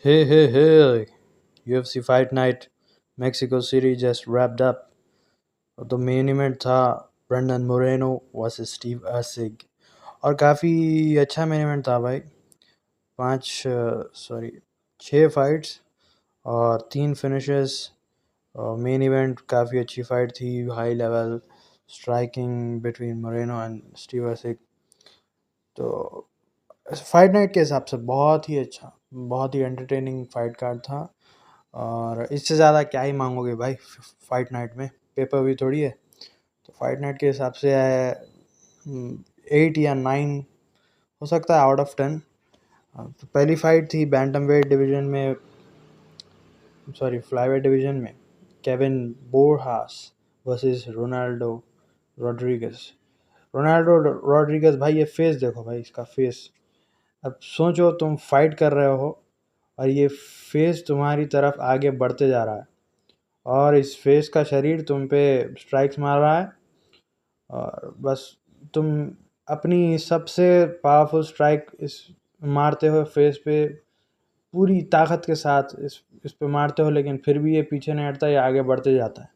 Hey, UFC Fight Night Mexico City just wrapped up. तो main event था Brendon Moreno versus Steve आसिग और काफ़ी अच्छा मेन इवेंट था भाई। पाँच सॉरी 6 फाइट्स और 3 फिनिशेस। मेन इवेंट काफ़ी अच्छी फाइट थी, high level striking between Moreno and Steve Erceg. तो फाइट नाइट के हिसाब से बहुत ही अच्छा, बहुत ही एंटरटेनिंग फाइट कार्ड था। और इससे ज़्यादा क्या ही मांगोगे भाई फाइट नाइट में, पेपर भी थोड़ी है। तो फाइट नाइट के हिसाब से 8 या 9 हो सकता है आउट ऑफ 10। तो पहली फाइट थी बैंटम वेट डिवीजन में, सॉरी फ्लाईवेट डिवीजन में, Kevin Borjas versus Ronaldo Rodriguez. Ronaldo Rodriguez भाई, ये फेस देखो भाई, इसका फेस। अब सोचो तुम फाइट कर रहे हो और ये फेस तुम्हारी तरफ आगे बढ़ते जा रहा है और इस फेस का शरीर तुम पे स्ट्राइक्स मार रहा है और बस तुम अपनी सबसे पावरफुल स्ट्राइक इस मारते हो फेस पे, पूरी ताकत के साथ इस पे मारते हो, लेकिन फिर भी ये पीछे नहीं हटता, ये आगे बढ़ते जाता है।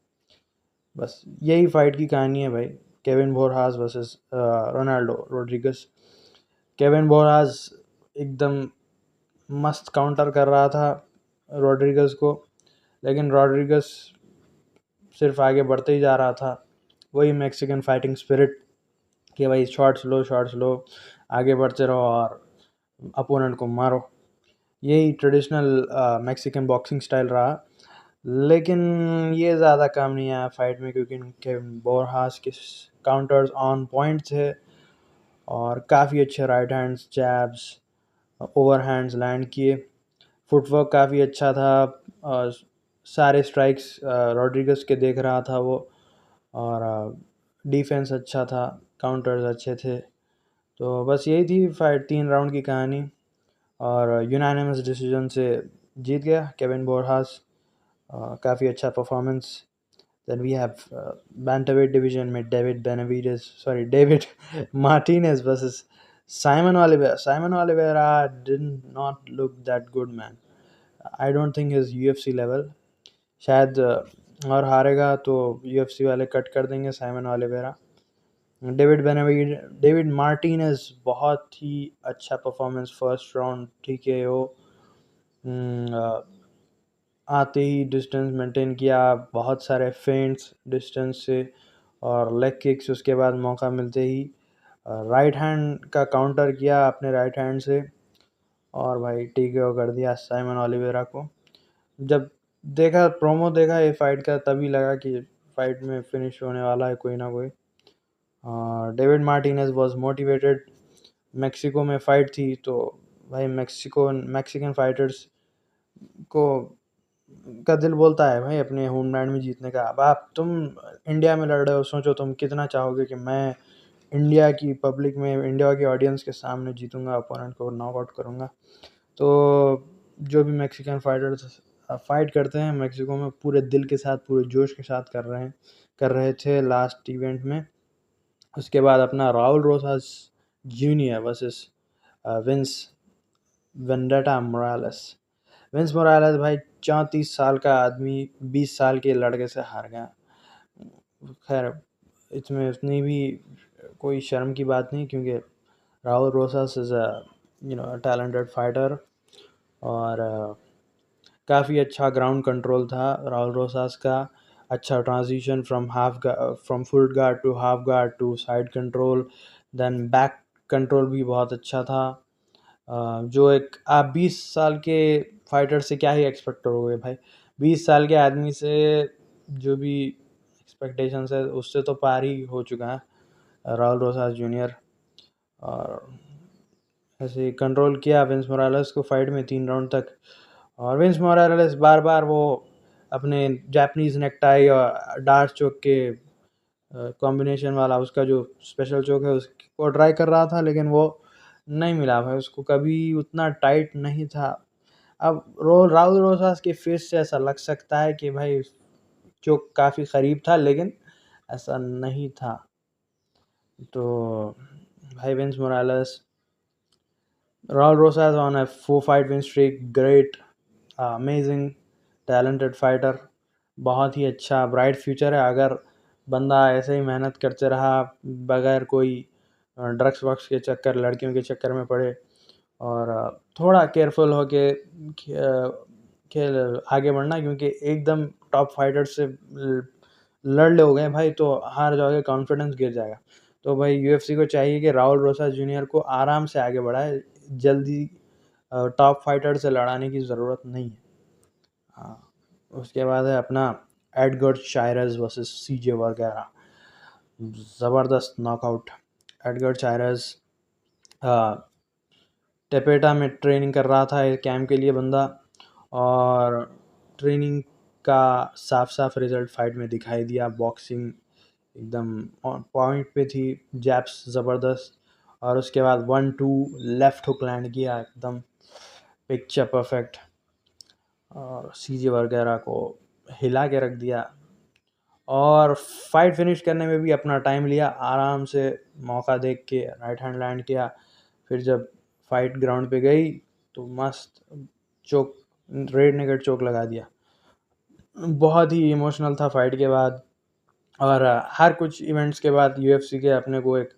बस यही फाइट की कहानी है भाई, Kevin Borjas versus Ronaldo Rodriguez. Kevin Borjas एकदम मस्त काउंटर कर रहा था रॉड्रिगस को, लेकिन रॉड्रिगस सिर्फ आगे बढ़ते ही जा रहा था। वही मैक्सिकन फाइटिंग स्पिरिट कि भाई शॉट्स लो, आगे बढ़ते रहो और अपोनेंट को मारो। यही ट्रेडिशनल मैक्सिकन बॉक्सिंग स्टाइल रहा। लेकिन ये ज़्यादा काम नहीं आया फाइट में, क्योंकि इनके बोरहास के काउंटर्स ऑन पॉइंट थे और काफ़ी अच्छे right hands, jabs, over hands land किए। फुटवर्क काफ़ी अच्छा था और सारे स्ट्राइक्स रॉड्रिगस के देख रहा था वो। और डिफेंस अच्छा था, काउंटर्स अच्छे थे। तो बस यही थी फाइट, 3 राउंड की कहानी और यूनानिमस डिसीजन से जीत गया केविन बोरहास। काफ़ी अच्छा performance. Then we have bantamweight division में David Martinez versus Simon Oliveira. Simon Oliveira did not look that good man. I don't think is UFC level. शायद और हारेगा तो यूएफसी वाले कट कर देंगे साइमन ओलिवेरा। डेविड मार्टिनेज बहुत ही अच्छा परफॉर्मेंस, फर्स्ट राउंड TKO। आते ही डिस्टेंस मेंटेन किया, बहुत सारे फेंट्स डिस्टेंस से और लेग किक्स। उसके बाद मौका मिलते ही राइट हैंड का काउंटर किया अपने राइट हैंड से और भाई TKO कर दिया साइमन ओलिवेरा को। जब देखा, प्रोमो देखा ये फाइट का, तभी लगा कि फाइट में फिनिश होने वाला है कोई ना कोई। David Martinez was motivated. Mexico में फाइट थी तो भाई मैक्सिकन फाइटर्स को का दिल बोलता है भाई अपने होमलैंड में जीतने का। अब आप तुम इंडिया में लड़ रहे हो, सोचो तुम कितना चाहोगे कि मैं इंडिया की पब्लिक में, इंडिया की ऑडियंस के सामने जीतूंगा, अपोनेंट को नॉकआउट करूंगा। तो जो भी मैक्सिकन फाइटर्स फाइट करते हैं मेक्सिको में, पूरे दिल के साथ, पूरे जोश के साथ कर रहे थे लास्ट इवेंट में। उसके बाद अपना Raul Rosas junior versus Vince Vendetta Morales. Vince Morales भाई 34 साल का आदमी 20 साल के लड़के से हार गया। खैर इसमें उतनी भी कोई शर्म की बात नहीं, क्योंकि Raul Rosas is a talented fighter और काफ़ी अच्छा ग्राउंड कंट्रोल था राहुल रोसास का। अच्छा transition from full guard to half guard to side control, then back control भी बहुत अच्छा था। जो एक आप 20 साल के फाइटर से क्या ही एक्सपेक्ट करोगे भाई। 20 साल के आदमी से जो भी एक्सपेक्टेशंस है उससे तो पार ही हो चुका है राहुल रोसास जूनियर। और ऐसे कंट्रोल किया विंस मोरालेस को फाइट में 3 राउंड तक। और विंस मोरालेस बार बार वो अपने जापानीज नेकटाई और डार्क चोक के कॉम्बिनेशन वाला, उसका जो स्पेशल चोक है उसको ट्राई कर रहा था, लेकिन वो नहीं मिला भाई उसको, कभी उतना टाइट नहीं था। अब राहुल रोसास के फेस से ऐसा लग सकता है कि भाई चोक काफ़ी करीब था, लेकिन ऐसा नहीं था। तो भाई Vince Morales, Raul Rosas on a 4 fight win streak, great amazing talented fighter, बहुत ही अच्छा ब्राइट फ्यूचर है अगर बंदा ऐसे ही मेहनत करते रहा बगैर कोई ड्रग्स वग्स के चक्कर लड़कियों के चक्कर में पड़े और थोड़ा केयरफुल होके खेल आगे बढ़ना, क्योंकि एकदम टॉप फाइटर से लड़ लोगे भाई तो हार जाओगे, कॉन्फिडेंस गिर जाएगा। तो भाई यूएफसी को चाहिए कि राहुल रोसा जूनियर को आराम से आगे बढ़ाए, जल्दी टॉप फाइटर से लड़ाने की ज़रूरत नहीं है। हाँ, उसके बाद है अपना एडगर्ड चायरस वर्सेस सीजे वगैरह, ज़बरदस्त नॉकआउट। एडगर्ड चायरस टेपेटा में ट्रेनिंग कर रहा था एक कैंप के लिए बंदा, और ट्रेनिंग का साफ साफ रिजल्ट फाइट में दिखाई दिया। बॉक्सिंग एकदम पॉइंट पे थी, जैब्स ज़बरदस्त, और उसके बाद 1-2 लेफ्ट हुक लैंड किया, एकदम पिक्चर परफेक्ट, और सीजे वगैरह को हिला के रख दिया। और फाइट फिनिश करने में भी अपना टाइम लिया, आराम से मौका देख के राइट हैंड लैंड किया। फिर जब फाइट ग्राउंड पे गई तो मस्त चोक, रेड नेगेट चोक लगा दिया। बहुत ही इमोशनल था फाइट के बाद। और हर कुछ इवेंट्स के बाद यूएफसी के अपने को एक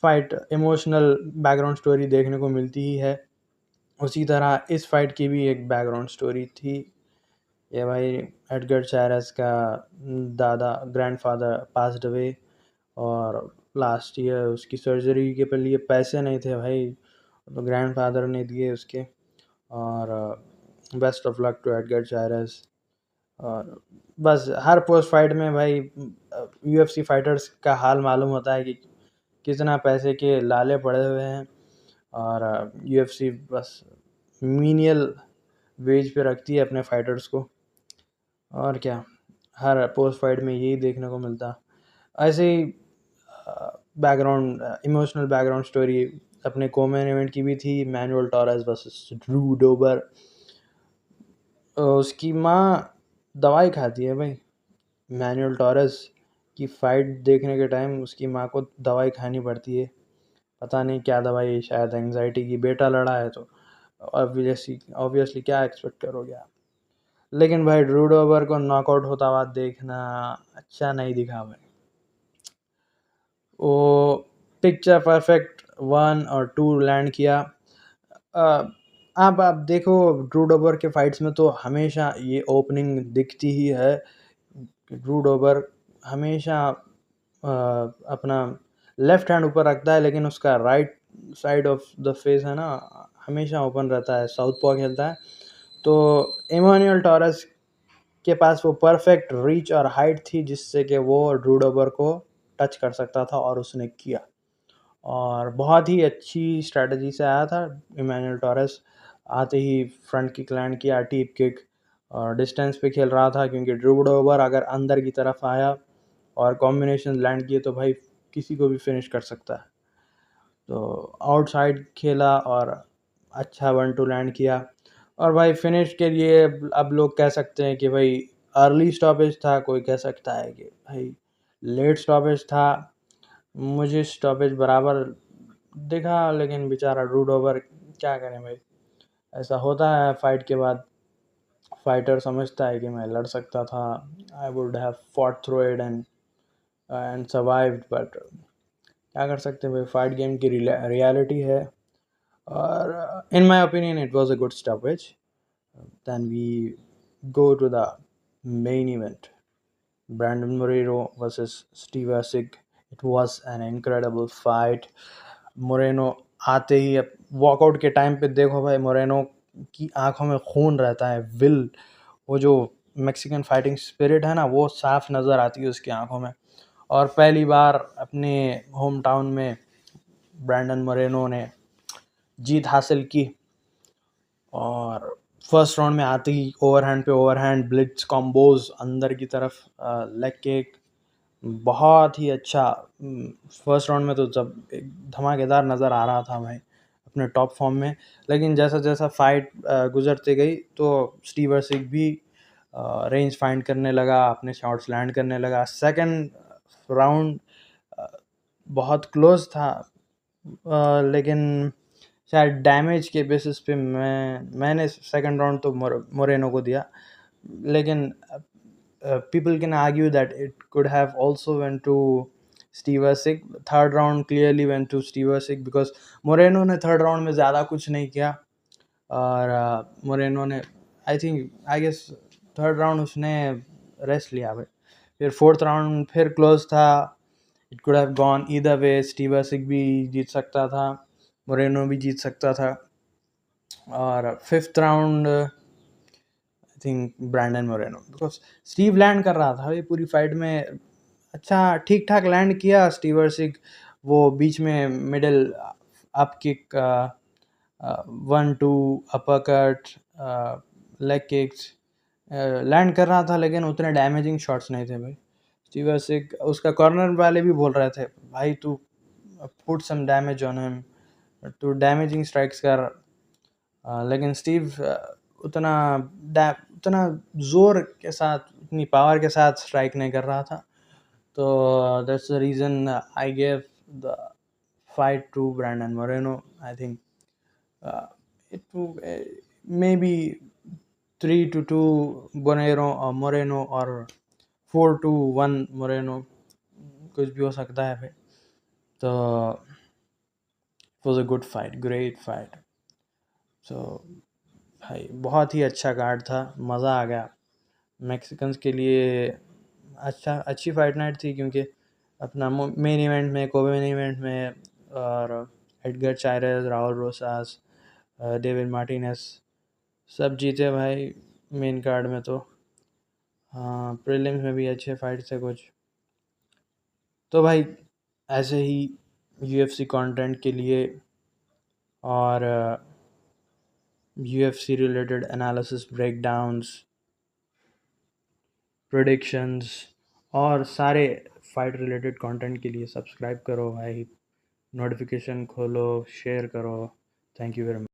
फाइट इमोशनल बैकग्राउंड स्टोरी देखने को मिलती ही है। उसी तरह इस फाइट की भी एक बैकग्राउंड स्टोरी थी। ये भाई एडगर चायरस का दादा, ग्रैंडफादर पास्ड अवे, और लास्ट ईयर उसकी सर्जरी के लिए पैसे नहीं थे भाई, तो ग्रैंडफादर ने दिए उसके। और best of luck to Edgar Chairez. और बस हर पोस्ट फाइट में भाई यूएफसी फाइटर्स का हाल मालूम होता है कि कितना पैसे के लाले पड़े हुए हैं, और यूएफसी बस मीनियल वेज पे रखती है अपने फाइटर्स को। और क्या, हर पोस्ट फाइट में यही देखने को मिलता। ऐसे ही बैकग्राउंड इमोशनल बैकग्राउंड स्टोरी अपने कोमेन इवेंट की भी थी, मैनुअल टॉरेस वर्सेस ड्रू डोबर। उसकी माँ दवाई खाती है भाई, मैनुअल टॉरेस की फ़ाइट देखने के टाइम उसकी माँ को दवाई खानी पड़ती है, पता नहीं क्या दवाई, शायद एंग्जाइटी की। बेटा लड़ा है तो ऑब्वियसली क्या एक्सपेक्ट करोगे आप। लेकिन भाई ड्रू डोबर को नॉकआउट होता हुआ देखना अच्छा नहीं दिखा भाई। वो पिक्चर परफेक्ट 1 और 2 लैंड किया। आप देखो ड्रू डोबर के फाइट्स में तो हमेशा ये ओपनिंग दिखती ही है। ड्रू डोबर हमेशा अपना लेफ्ट हैंड ऊपर रखता है, लेकिन उसका right side of the face है ना, हमेशा ओपन रहता है, साउथ पॉ खेलता है। तो इमानुएल टॉरेस के पास वो परफेक्ट रीच और हाइट थी जिससे कि वो ड्रू डोबर को टच कर सकता था, और उसने किया। और बहुत ही अच्छी स्ट्रैटेजी से आया था इमानुएल टॉरेस। आते ही फ्रंट किक लैंड किया, टीप किक, और डिस्टेंस पे खेल रहा था क्योंकि ड्रू डोबर अगर अंदर की तरफ आया और कॉम्बिनेशन लैंड किए तो भाई किसी को भी फिनिश कर सकता है। तो आउटसाइड खेला और अच्छा 1-2 लैंड किया। और भाई फिनिश के लिए अब लोग कह सकते हैं कि भाई अर्ली स्टॉपेज था, कोई कह सकता है कि भाई लेट स्टॉपेज था। मुझे स्टॉपेज बराबर दिखा, लेकिन बेचारा ड्रू डोबर क्या करें भाई, ऐसा होता है फाइट के बाद। फाइटर समझता है कि मैं लड़ सकता था, I would have fought through it and survived, but क्या कर सकते हैं भाई, फाइट गेम की रियलिटी है। और in my opinion it was a good stoppage. Then we go to the main event, Brandon Moreno versus Steve Erceg. It was an incredible fight. Moreno आते ही, अब वॉकआउट के टाइम पे देखो भाई, मोरेनो की आंखों में खून रहता है, विल, वो जो मैक्सिकन फाइटिंग स्पिरिट है ना, वो साफ नज़र आती है उसकी आंखों में। और पहली बार अपने होम टाउन में ब्रैंडन मोरेनो ने जीत हासिल की। और फर्स्ट राउंड में आते ही ओवरहैंड पे ओवरहैंड, ब्लिट्स कॉम्बोज अंदर की तरफ, लेग किक, बहुत ही अच्छा। फर्स्ट राउंड में तो जब एक धमाकेदार नज़र आ रहा था भाई, अपने टॉप फॉर्म में। लेकिन जैसा जैसा फाइट गुजरती गई तो स्टीव एसिक भी रेंज फाइंड करने लगा, अपने शॉट्स लैंड करने लगा। सेकंड राउंड बहुत क्लोज था, लेकिन शायद डैमेज के बेसिस पे मैंने सेकंड राउंड तो मोरेनो को दिया, लेकिन people can argue that it could have also went to Steve Erceg. Third round clearly went to Steve Erceg because Moreno ने थर्ड राउंड में ज़्यादा कुछ नहीं किया, और मोरेनो ने आई गेस थर्ड राउंड उसने रेस्ट लिया भाई। फिर फोर्थ राउंड फिर क्लोज था, it could have gone either way, Steve Erceg भी जीत सकता था, मोरेनो भी जीत सकता था। और fifth round I think Brandon Moreno, because Steve land कर रहा था भाई पूरी फाइट में, अच्छा ठीक ठाक लैंड किया स्टीव अर्सिग, वो बीच में middle up kick, 1-2 uppercut, leg kicks land कर रहा था, लेकिन उतने डैमेजिंग शॉट्स नहीं थे भाई। स्टीव अर्सिग, उसका कॉर्नर वाले भी बोल रहे थे भाई तू put some damage on him, तू डैमेजिंग स्ट्राइक्स कर, लेकिन स्टीव उतना जोर के साथ, उतनी पावर के साथ स्ट्राइक नहीं कर रहा था। तो that's the reason I gave the fight to Brandon Moreno. I think it maybe 3-2 Moreno और 4-1 मोरेनो, कुछ भी हो सकता है भाई। तो it was a good fight, great fight। so भाई बहुत ही अच्छा कार्ड था, मज़ा आ गया। मैक्सिकन्स के लिए अच्छी फाइट नाइट थी, क्योंकि अपना मेन इवेंट में, मेन इवेंट में और एडगर चायरेस, राहुल रोसास, डेविड मार्टिनेस सब जीते भाई मेन कार्ड में। तो हाँ, प्रीलिम्स में भी अच्छे फाइट थे कुछ। तो भाई ऐसे ही UFC कंटेंट के लिए और UFC related analysis, breakdowns, predictions और सारे फाइट रिलेटेड कंटेंट के लिए सब्सक्राइब करो भाई, नोटिफिकेशन खोलो, शेयर करो। Thank you very much.